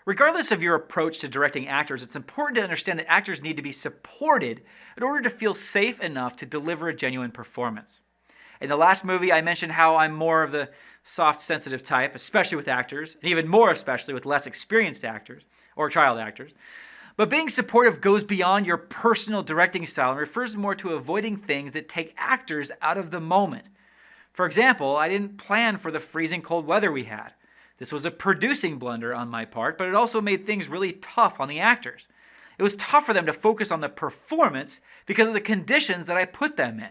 Regardless of your approach to directing actors, it's important to understand that actors need to be supported in order to feel safe enough to deliver a genuine performance. In the last movie, I mentioned how I'm more of the soft, sensitive type, especially with actors, and even more especially with less experienced actors, or child actors. But being supportive goes beyond your personal directing style and refers more to avoiding things that take actors out of the moment. For example, I didn't plan for the freezing cold weather we had. This was a producing blunder on my part, but it also made things really tough on the actors. It was tough for them to focus on the performance because of the conditions that I put them in.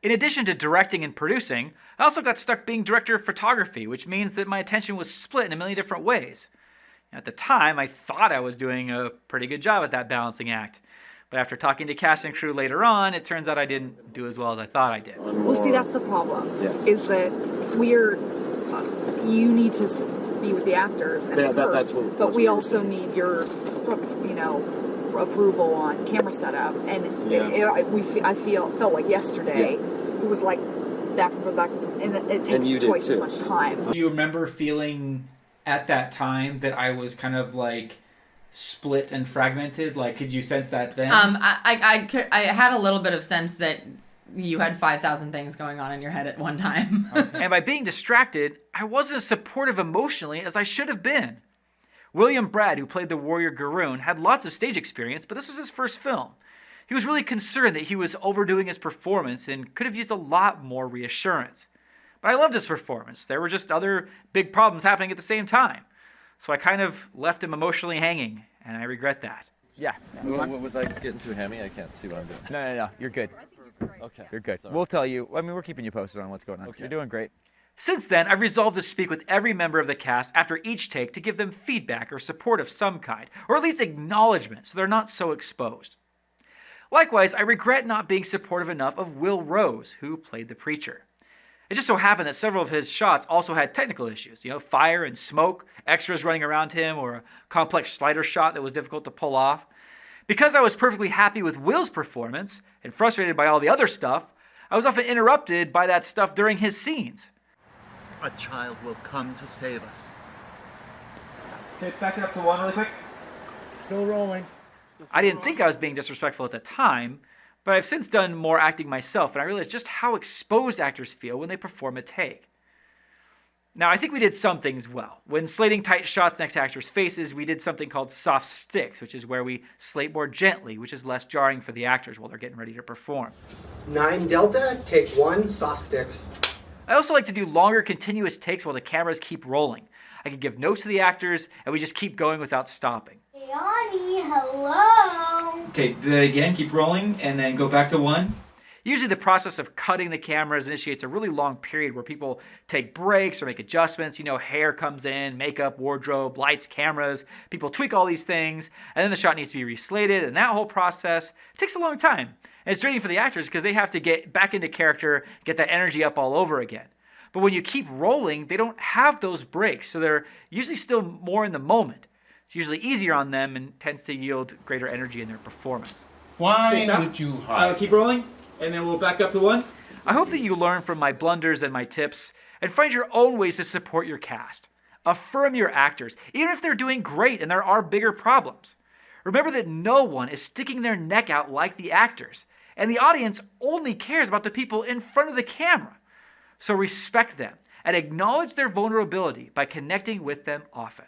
In addition to directing and producing, I also got stuck being director of photography, which means that my attention was split in a million different ways. At the time, I thought I was doing a pretty good job at that balancing act. But after talking to cast and crew later on, it turns out I didn't do as well as I thought I did. Well, see, that's the problem, is that you need to be with the actors and but we also need your, approval on camera setup. And I felt like yesterday, it was like back and forth, and it takes twice as much time. Do you remember feeling at that time that I was kind of like split and fragmented? Like, could you sense that then? I had a little bit of sense that you had 5,000 things going on in your head at one time. And by being distracted, I wasn't as supportive emotionally as I should have been. William Brad, who played the warrior Garoon, had lots of stage experience, but this was his first film. He was really concerned that he was overdoing his performance and could have used a lot more reassurance. But I loved his performance. There were just other big problems happening at the same time. So I kind of left him emotionally hanging, and I regret that. Yeah. Was I getting too hammy? I can't see what I'm doing. No. You're good. Okay. You're good. Sorry. We'll tell you. I mean, we're keeping you posted on what's going on. Okay. You're doing great. Since then, I've resolved to speak with every member of the cast after each take to give them feedback or support of some kind, or at least acknowledgement so they're not so exposed. Likewise, I regret not being supportive enough of Will Rose, who played the preacher. It just so happened that several of his shots also had technical issues, fire and smoke, extras running around him, or a complex slider shot that was difficult to pull off. Because I was perfectly happy with Will's performance and frustrated by all the other stuff, I was often interrupted by that stuff during his scenes. A child will come to save us. Okay, back it up to one really quick. Still rolling. I didn't think I was being disrespectful at the time, but I've since done more acting myself, and I realized just how exposed actors feel when they perform a take. Now, I think we did some things well. When slating tight shots next to actors' faces, we did something called soft sticks, which is where we slate more gently, which is less jarring for the actors while they're getting ready to perform. 9 Delta, take 1, soft sticks. I also like to do longer continuous takes while the cameras keep rolling. I can give notes to the actors, and we just keep going without stopping. Hey, Ani, hello. Okay, do that again, keep rolling, and then go back to one. Usually the process of cutting the cameras initiates a really long period where people take breaks or make adjustments. Hair comes in, makeup, wardrobe, lights, cameras. People tweak all these things, and then the shot needs to be reslated, and that whole process takes a long time. And it's draining for the actors because they have to get back into character, get that energy up all over again. But when you keep rolling, they don't have those breaks, so they're usually still more in the moment. It's usually easier on them and tends to yield greater energy in their performance. Why would you hide? Keep rolling, and then we'll back up to one. I hope that you learn from my blunders and my tips and find your own ways to support your cast. Affirm your actors, even if they're doing great and there are bigger problems. Remember that no one is sticking their neck out like the actors, and the audience only cares about the people in front of the camera. So respect them and acknowledge their vulnerability by connecting with them often.